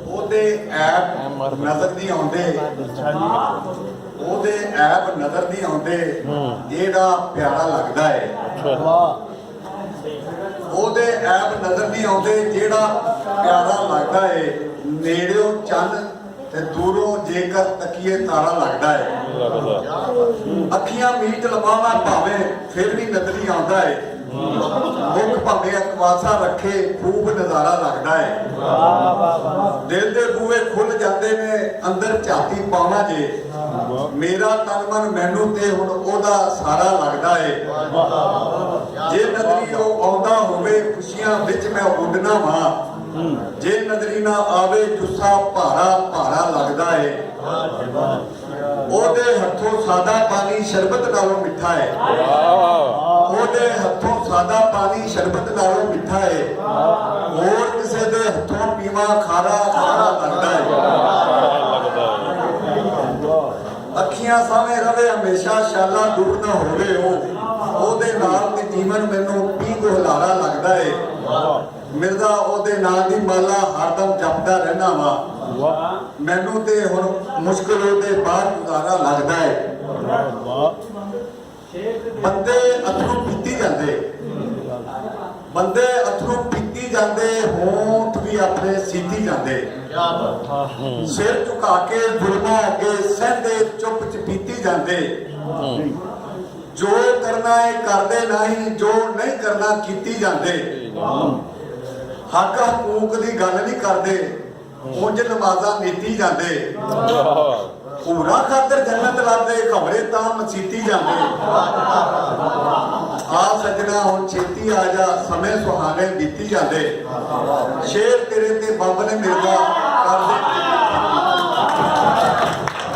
ਉਹਦੇ ਐਪ ਨਜ਼ਰ ਨਹੀਂ ਆਉਂਦੇ, ਉਹਦੇ ਐਪ ਨਜ਼ਰ ਨਹੀਂ ਆਉਂਦੇ ਜਿਹੜਾ ਪਿਆਰਾ ਲੱਗਦਾ ਹੈ। ਉਹਦੇ ਐਪ ਨਜ਼ਰ ਨਹੀਂ ਆਉਂਦੇ ਜਿਹੜਾ ਪਿਆਰਾ ਲੱਗਦਾ ਹੈ। ਨੇੜਿਓਂ ਚੰਨ ਤੇ ਦੂਰੋਂ ਜੇਕਰ ਤਕੀਏ ਤਾਰਾ ਲੱਗਦਾ ਹੈ। ਅੱਖੀਆਂ ਮੀਟ ਲਵਾਵਾਂ ਭਾਵੇਂ ਫਿਰ ਵੀ ਨਜ਼ਰੀ ਆਉਂਦਾ ਹੈ। ਮੁੱਖ ਭਾਵੇਂ ਅਕਵਾਸਾ ਰੱਖੇ ਖੂਬ ਨਜ਼ਾਰਾ ਲੱਗਦਾ ਹੈ। ਦਿਲ ਦੇ ਬੂਹੇ ਖੁੱਲ ਜਾਂਦੇ ਨੇ ਅੰਦਰ ਝਾਤੀ ਪਾਵਾਂ ਜੇ ਮੇਰਾ ਤਨ ਮਨ ਮੈਨੂੰ ਤੇ ਹੁਣ ਉਹਦਾ ਸਾਰਾ ਲੱਗਦਾ ਹੈ। ਜੇ ਨਜ਼ਰੀ ਉਹ ਆਉਂਦਾ ਹੋਵੇ ਖੁਸ਼ੀਆਂ ਵਿੱਚ ਮੈਂ ਉੱਡਣਾ ਵਾਂ, ਜੇ ਨਜ਼ਰੀ ਨਾ ਆਵੇ ਜੁੱਸਾ ਭਾਰਾ ਭਾਰਾ ਲੱਗਦਾ ਹੈ। ਉਹਦੇ ਹੱਥੋਂ ਸਾਦਾ ਪਾਣੀ ਸ਼ਰਬਤ ਨਾਲੋਂ ਮਿੱਠਾ ਹੈ। ਉਹਦੇ ਹੱਥੋਂ ਸਾਦਾ ਪਾਣੀ ਸ਼ਰਬਤ ਨਾਲੋਂ ਮਿੱਠਾ ਹੈ। ਹੋਰ ਕਿਸੇ ਦੇ ਹੱਥੋਂ ਪੀਵਾ ਖਾਰਾ ਖਾਰਾ ਲੱਗਦਾ ਹੈ। ਅੱਖੀਆਂ ਸਾਹਮਣੇ ਰਵੇ ਹਮੇਸ਼ਾ ਸ਼ਾਲਾ ਦੂਰ ਨਾ ਹੋਵੇ ਉਹਦੇ ਨਾਲ ਤੇ ਜੀਵਨ ਮੈਨੂੰ ਪੀ ਗੁਹਲਾਰਾ ਲੱਗਦਾ ਹੈ। ਮਿਰਜ਼ਾ ਉਹਦੇ ਨਾਂ ਦੀ ਮਾਲਾ ਹਰਦਮ ਜਪਦਾ ਰਹਿਣਾ ਵਾ, ਮੈਨੂੰ ਤੇ ਹੁਣ ਮੁਸ਼ਕਿਲ ਉਹਦੇ ਬਾਹਰ ਗੁਜ਼ਾਰਾ ਲੱਗਦਾ ਹੈ। ਬੰਦੇ ਅਥਰੂ ਪੀਤੀ ਜਾਂਦੇ, ਬੰਦੇ ਅਥਰੂ ਪੀਤੀ ਜਾਂਦੇ, ਹੋਂਠ ਵੀ ਆਪਣੇ ਸੀਤੀ ਜਾਂਦੇ। ਸਿਰ ਝੁਕਾ ਕੇ ਜ਼ੁਲਮਾਂ ਅੱਗੇ ਸਹਿੰਦੇ ਚੁੱਪ ਚਪੀਤੀ ਜਾਂਦੇ। ਜੋ ਕਰਨਾ ਹੈ ਕਰਦੇ ਨਹੀਂ, ਜੋ ਨਹੀਂ ਕਰਨਾ ਕੀਤੀ ਜਾਂਦੇ। ਹੱਕ ਹਕੂਕ ਦੀ ਗੱਲ ਨਹੀਂ ਕਰਦੇ, ਉਂਝ ਨਮਾਜ਼ਾਂ ਨੀਤੀ ਜਾਂਦੇ। ਪੂਰਾ ਖਾਤਰ ਜੰਨਤ ਲੱਭਦੇ ਖਬਰੇ ਤਾਂ ਮਸੀਤੀ ਜਾਂਦੇ। ਆ ਸਜਣਾ ਹੁਣ ਛੇਤੀ ਆ ਜਾ ਸਮੇਂ ਸੁਹਾਣੇ ਬੀਤੀ ਜਾਂਦੇ। ਸ਼ੇਰ ਤੇਰੇ ਤੇ ਬੰਬ ਨੇ ਮਿਰਜ਼ਾ